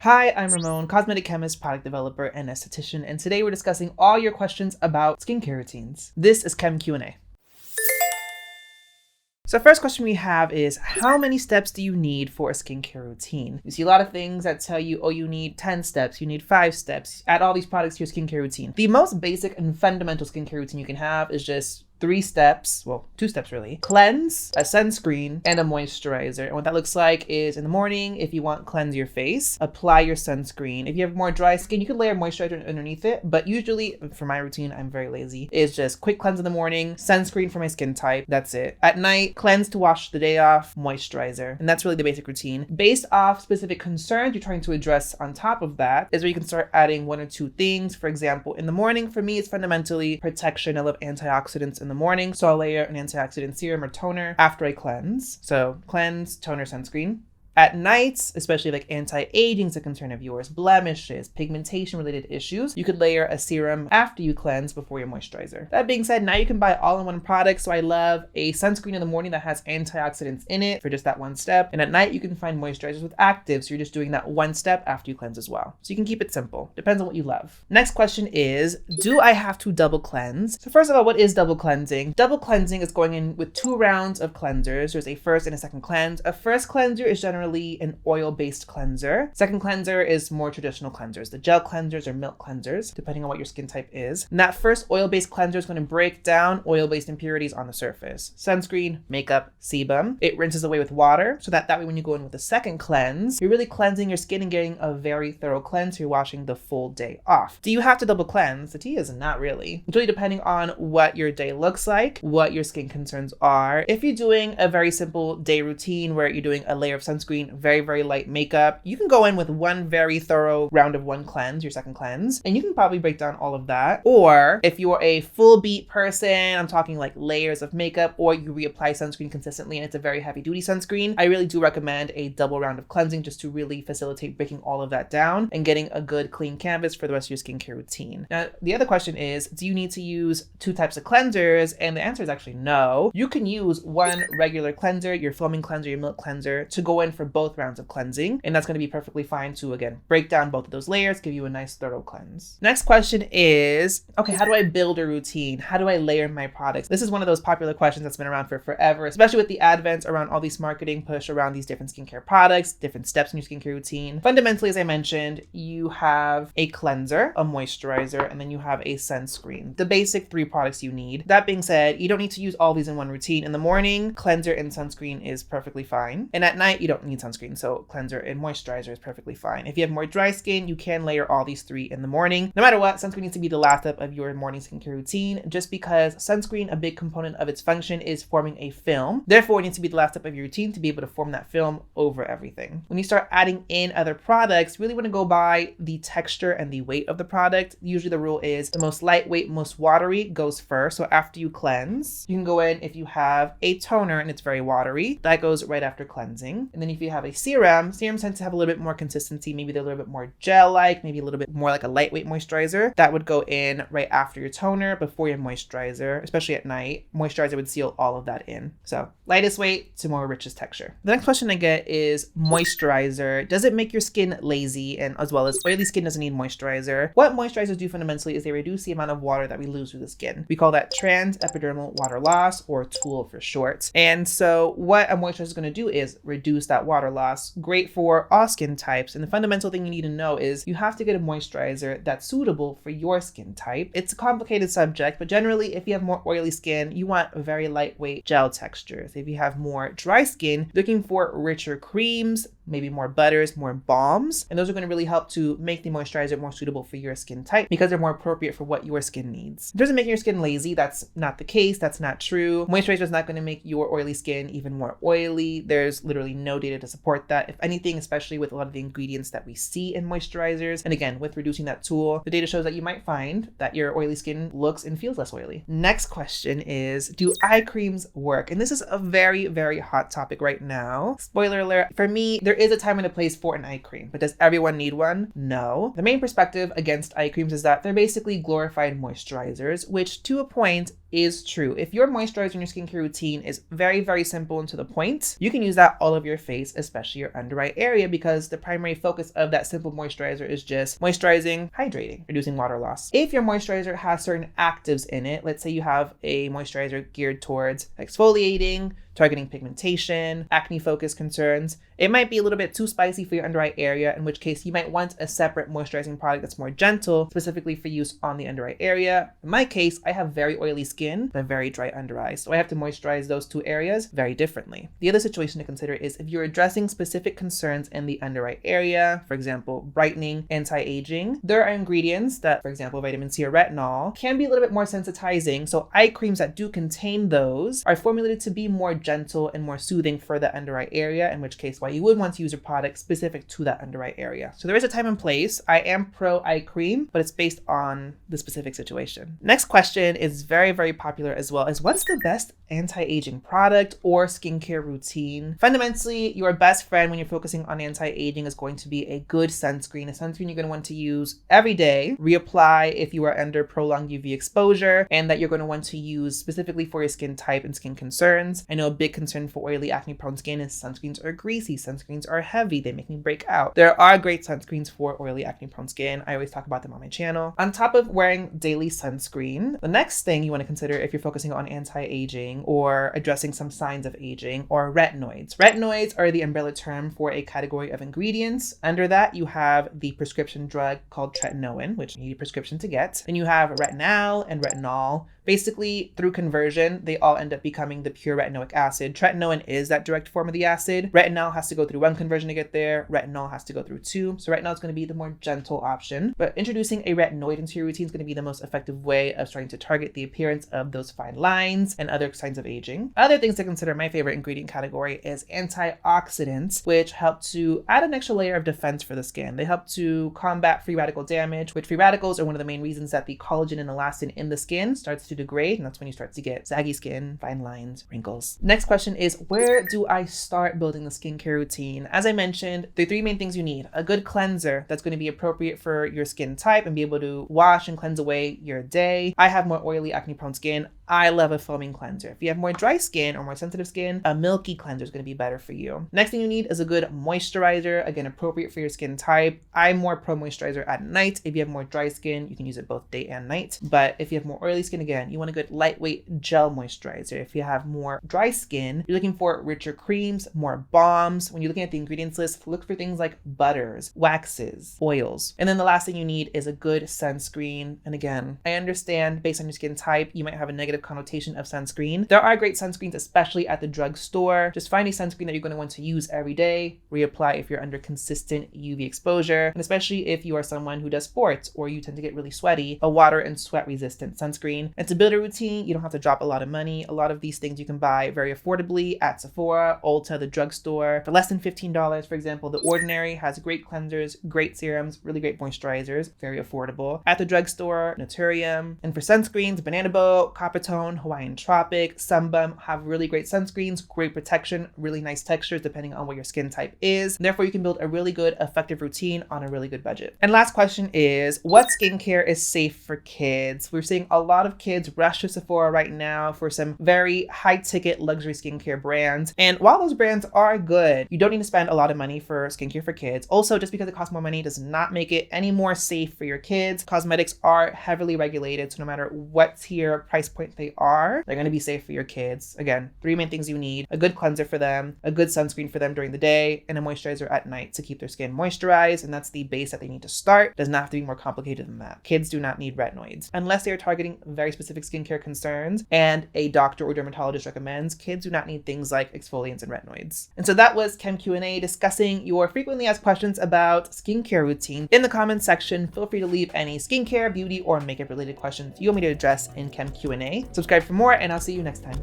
Hi, I'm Ramon, cosmetic chemist, product developer, and esthetician, and today we're discussing all your questions about skincare routines. This is Chem Q&A. So first question we have is, how many steps do you need for a skincare routine? You see a lot of things that tell you, oh, you need 10 steps, you need 5 steps, add all these products to your skincare routine. The most basic and fundamental skincare routine you can have is just 3 steps, well, 2 steps really. Cleanse, a sunscreen, and a moisturizer. And what that looks like is in the morning, if you want cleanse your face, apply your sunscreen. If you have more dry skin, you can layer moisturizer underneath it. But usually, for my routine, I'm very lazy. It's just quick cleanse in the morning, sunscreen for my skin type, that's it. At night, cleanse to wash the day off, moisturizer. And that's really the basic routine. Based off specific concerns you're trying to address on top of that is where you can start adding 1 or 2 things. For example, in the morning, for me, it's fundamentally protection. I love antioxidants in the morning, so I'll layer an antioxidant serum or toner after I cleanse. So cleanse, toner, sunscreen. At night, especially like anti-aging is a concern of yours, blemishes, pigmentation related issues, you could layer a serum after you cleanse before your moisturizer. That being said, now you can buy all-in-one products. So I love a sunscreen in the morning that has antioxidants in it for just that 1 step. And at night, you can find moisturizers with actives. So you're just doing that 1 step after you cleanse as well. So you can keep it simple. Depends on what you love. Next question is, do I have to double cleanse? So first of all, what is double cleansing? Double cleansing is going in with 2 rounds of cleansers. There's a first and a second cleanse. A first cleanser is generally an oil-based cleanser. Second cleanser is more traditional cleansers, the gel cleansers or milk cleansers, depending on what your skin type is. And that first oil-based cleanser is going to break down oil-based impurities on the surface. Sunscreen, makeup, sebum. It rinses away with water so that way when you go in with the second cleanse, you're really cleansing your skin and getting a very thorough cleanse. You're washing the full day off. Do you have to double cleanse? The tea is not really. It's really depending on what your day looks like, what your skin concerns are. If you're doing a very simple day routine where you're doing a layer of sunscreen, very light makeup, you can go in with 1 very thorough round of 1 cleanse, your second cleanse, and you can probably break down all of that. Or if you're a full beat person, I'm talking like layers of makeup, or you reapply sunscreen consistently and it's a very heavy duty sunscreen, I really do recommend a double round of cleansing just to really facilitate breaking all of that down and getting a good clean canvas for the rest of your skincare routine. Now, the other question is, do you need to use 2 types of cleansers? And the answer is actually no. You can use 1 regular cleanser, your foaming cleanser, your milk cleanser, to go in for both rounds of cleansing, and that's going to be perfectly fine to, again, break down both of those layers, give you a nice thorough cleanse. Next question is, okay, how do I build a routine? How do I layer my products? This is one of those popular questions that's been around for forever, especially with the advent around all these marketing push around these different skincare products, different steps in your skincare routine. Fundamentally, as I mentioned, you have a cleanser, a moisturizer, and then you have a sunscreen. The basic 3 products you need. That being said, you don't need to use all these in one routine. In the morning, cleanser and sunscreen is perfectly fine. And at night, you don't need sunscreen. So cleanser and moisturizer is perfectly fine. If you have more dry skin, you can layer all these 3 in the morning. No matter what, sunscreen needs to be the last step of your morning skincare routine, just because sunscreen, a big component of its function is forming a film. Therefore, it needs to be the last step of your routine to be able to form that film over everything. When you start adding in other products, you really want to go by the texture and the weight of the product. Usually the rule is the most lightweight, most watery goes first. So after you cleanse, you can go in if you have a toner and it's very watery, that goes right after cleansing. And then if you have a serums tend to have a little bit more consistency. Maybe they're a little bit more gel-like, maybe a little bit more like a lightweight moisturizer. That would go in right after your toner, before your moisturizer, especially at night. Moisturizer would seal all of that in. So lightest weight to more richest texture. The next question I get is moisturizer. Does it make your skin lazy? And as well as oily skin doesn't need moisturizer. What moisturizers do fundamentally is they reduce the amount of water that we lose through the skin. We call that transepidermal water loss, or TOOL for short. And so what a moisturizer is going to do is reduce that water loss. Great for all skin types. And the fundamental thing you need to know is you have to get a moisturizer that's suitable for your skin type. It's a complicated subject, but generally if you have more oily skin, you want very lightweight gel textures. If you have more dry skin, looking for richer creams, maybe more butters, more balms, and those are going to really help to make the moisturizer more suitable for your skin type because they're more appropriate for what your skin needs. In terms of making your skin lazy, that's not the case. That's not true. Moisturizer is not going to make your oily skin even more oily. There's literally no data to support that. If anything, especially with a lot of the ingredients that we see in moisturizers, and again, with reducing that TOOL, the data shows that you might find that your oily skin looks and feels less oily. Next question is, do eye creams work? And this is a very hot topic right now. Spoiler alert, for me, there is a time and a place for an eye cream, but does everyone need one? No. The main perspective against eye creams is that they're basically glorified moisturizers, which to a point is true. If your moisturizer in your skincare routine is very, very simple and to the point, you can use that all over your face, especially your under eye area, because the primary focus of that simple moisturizer is just moisturizing, hydrating, reducing water loss. If your moisturizer has certain actives in it, let's say you have a moisturizer geared towards exfoliating, targeting pigmentation, acne focus concerns, it might be a little bit too spicy for your under eye area, in which case you might want a separate moisturizing product that's more gentle, specifically for use on the under eye area. In my case, I have very oily skin, but very dry under eyes, so I have to moisturize those two areas very differently. The other situation to consider is if you're addressing specific concerns in the under eye area, for example, brightening, anti-aging, there are ingredients that, for example, vitamin C or retinol, can be a little bit more sensitizing, so eye creams that do contain those are formulated to be more gentle and more soothing for the under eye area, in which case why you would want to use a product specific to that under eye area. So there is a time and place. I am pro eye cream, but it's based on the specific situation. Next question is very, very popular as well, is what's the best anti-aging product or skincare routine? Fundamentally, your best friend when you're focusing on anti-aging is going to be a good sunscreen, a sunscreen you're going to want to use every day, reapply if you are under prolonged UV exposure, and that you're going to want to use specifically for your skin type and skin concerns. I know a big concern for oily, acne prone skin is sunscreens are greasy, sunscreens are heavy, they make me break out. There are great sunscreens for oily, acne prone skin. I always talk about them on my channel. On top of wearing daily sunscreen, the next thing you want to consider if you're focusing on anti-aging or addressing some signs of aging are retinoids. Retinoids are the umbrella term for a category of ingredients. Under that, you have the prescription drug called tretinoin, which you need a prescription to get. Then you have retinol and retinol. Basically, through conversion, they all end up becoming the pure retinoic acid. Tretinoin is that direct form of the acid. Retinol has to go through one conversion to get there. Retinol has to go through two. So retinol is going to be the more gentle option. But introducing a retinoid into your routine is going to be the most effective way of starting to target the appearance of those fine lines and other signs of aging. Other things to consider, my favorite ingredient category is antioxidants, which help to add an extra layer of defense for the skin. They help to combat free radical damage, which free radicals are one of the main reasons that the collagen and elastin in the skin starts to degrade, and that's when you start to get saggy skin, fine lines, wrinkles. Next question is, where do I start building the skincare routine? As I mentioned, the three main things you need: a good cleanser that's going to be appropriate for your skin type and be able to wash and cleanse away your day. I have more oily, acne prone skin. I love a foaming cleanser. If you have more dry skin or more sensitive skin, a milky cleanser is going to be better for you. Next thing you need is a good moisturizer, again, appropriate for your skin type. I'm more pro moisturizer at night. If you have more dry skin, you can use it both day and night. But if you have more oily skin, again, you want a good lightweight gel moisturizer. If you have more dry skin, you're looking for richer creams, more balms. When you're looking at the ingredients list, look for things like butters, waxes, oils. And then the last thing you need is a good sunscreen. And again, I understand based on your skin type, you might have a negative connotation of sunscreen. There are great sunscreens, especially at the drugstore. Just find a sunscreen that you're going to want to use every day. Reapply if you're under consistent UV exposure. And especially if you are someone who does sports or you tend to get really sweaty, a water and sweat resistant sunscreen. And to build a routine, you don't have to drop a lot of money. A lot of these things you can buy very affordably at Sephora, Ulta, the drugstore. For less than $15, for example, The Ordinary has great cleansers, great serums, really great moisturizers, very affordable. At the drugstore, Naturium. And for sunscreens, Banana Boat, Coppertone, Hawaiian Tropic, Sunbum have really great sunscreens, great protection, really nice textures depending on what your skin type is. And therefore, you can build a really good, effective routine on a really good budget. And last question is, what skincare is safe for kids? We're seeing a lot of kids rush to Sephora right now for some very high-ticket luxury skincare brands. And while those brands are good, you don't need to spend a lot of money for skincare for kids. Also, just because it costs more money does not make it any more safe for your kids. Cosmetics are heavily regulated, so no matter what tier price point they are, they're going to be safe for your kids. Again, three main things you need: a good cleanser for them, a good sunscreen for them during the day, and a moisturizer at night to keep their skin moisturized. And that's the base that they need to start. It does not have to be more complicated than that. Kids do not need retinoids. Unless they are targeting very specific skincare concerns and a doctor or dermatologist recommends, kids do not need things like exfoliants and retinoids. And so that was Chem Q&A discussing your frequently asked questions about skincare routine. In the comments section, feel free to leave any skincare, beauty, or makeup related questions you want me to address in Chem Q&A. Subscribe for more, and I'll see you next time.